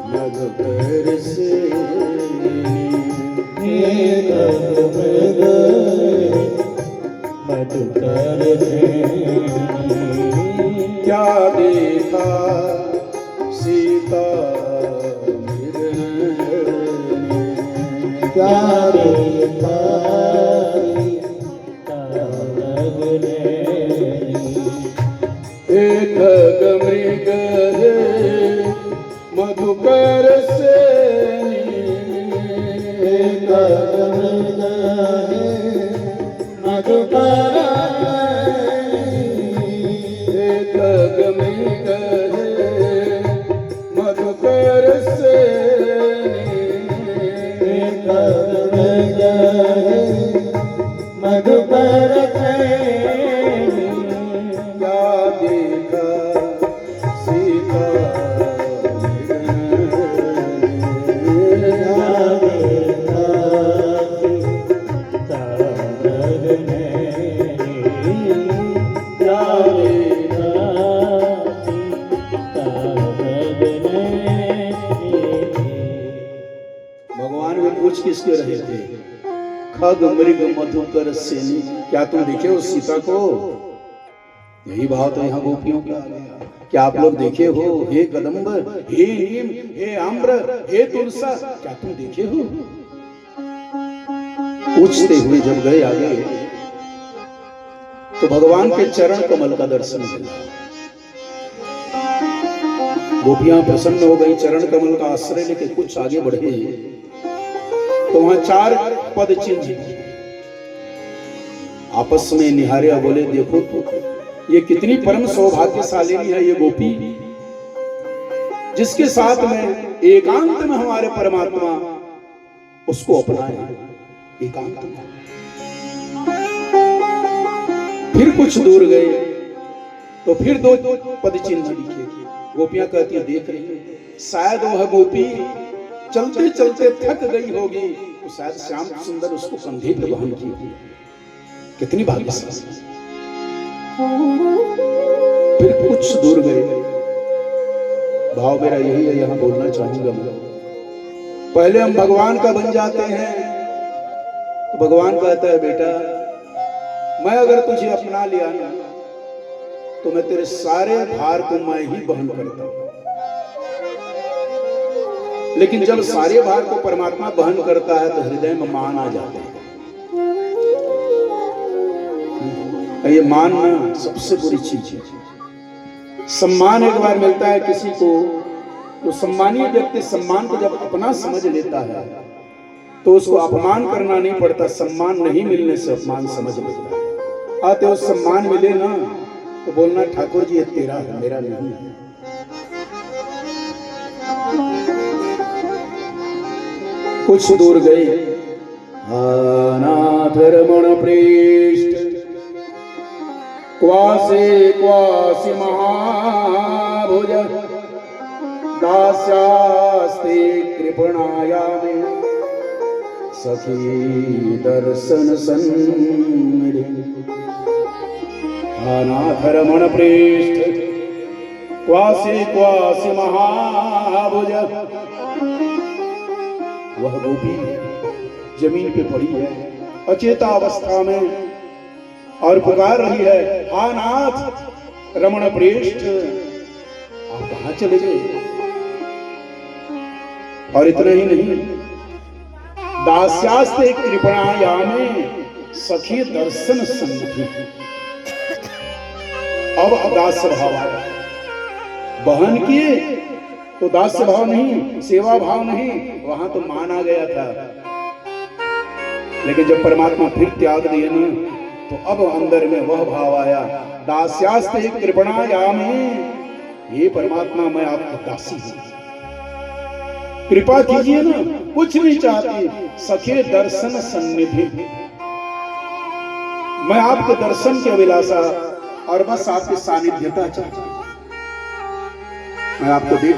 मधुकर से मधुकर से क्या देखा सीता क्या देखा एक मृग मधुकर से मधुकर एक मृग मधुकर से मधुकर क्या देखा सीता भगवान भी पूछ किसके रहे थे? खग मृग मधुकर सेनी, क्या तुम देखे हो सीता को? यही भाव तो यहाँ गोपियों का। क्या आप लोग देखे हो? हे कदम्ब, हे नीम, हे आम्र, हे तुलसा, क्या तुम देखे हो? पूछते हुए जब गए आगे तो भगवान के चरण कमल का दर्शन मिला। गोपियां प्रसन्न हो गई, चरण कमल का आश्रय लेके कुछ आगे बढ़े तो वहां 4 पद चिन्ह आपस में निहारिया, बोले देखो तो ये कितनी परम सौभाग्यशालिनी है ये गोपी, जिसके साथ में एकांत में हमारे परमात्मा उसको अपनाए। एकांत में फिर कुछ दूर गए तो फिर 2 पद चिन्ह दिखे। गोपियां कहती है देख रही है, शायद वह गोपी चलते चलते थक गई होगी तो शायद श्याम सुंदर उसको कंधे पे वहन की होगी। कितनी भाग्यशाली। फिर कुछ दूर गए, भाव मेरा यही है, यहां बोलना चाहूंगा मैं। पहले हम भगवान का बन जाते हैं तो भगवान कहता है बेटा मैं अगर तुझे अपना लिया ना तो मैं तेरे सारे भार को मैं ही वहन करता हूं। लेकिन जब सारे भार को परमात्मा वहन करता है तो हृदय में मान आ जाता है। ये मान ना सबसे बुरी चीज है। सम्मान एक बार मिलता है किसी को तो सम्मानीय व्यक्ति सम्मान को जब अपना समझ लेता है तो उसको अपमान करना नहीं पड़ता। सम्मान नहीं मिलने से अपमान समझ लेता है। आते उस सम्मान मिले ना तो बोलना ठाकुर जी ये तेरा है मेरा नहीं है। कुछ दूर गए, अनाथ रमण प्रेष्ठ क्वासी महाभुज दास्यास्ते कृपणायामे सखी दर्शन सन्निधि। अनाथ रमण प्रेष्ठ क्वासी महाभुज, वह गोपी जमीन पे पड़ी है अचेता अवस्था में और पुकार रही है हा नाथ रमण प्रेष्ठ आप कहां चले गए? और इतना ही नहीं, दास्यास्ते कृपणायामे सखी दर्शन सन्निधि। अब दास्य भाव आया, बहन किए तो दास्य भाव नहीं, सेवा भाव नहीं, वहां तो मान आ गया था। लेकिन जब परमात्मा फिर त्याग दिए ना तो अब अंदर में वह भाव आया दास्यास्ते कृपणायामे, हे परमात्मा मैं आपका दासी हूं, कृपा कीजिए ना, कुछ नहीं चाहती, सखे दर्शन सन्निधि। मैं आपके दर्शन की अभिलाषा और बस आपकी सानिध्यता चाहता हूं। मैं आपको देख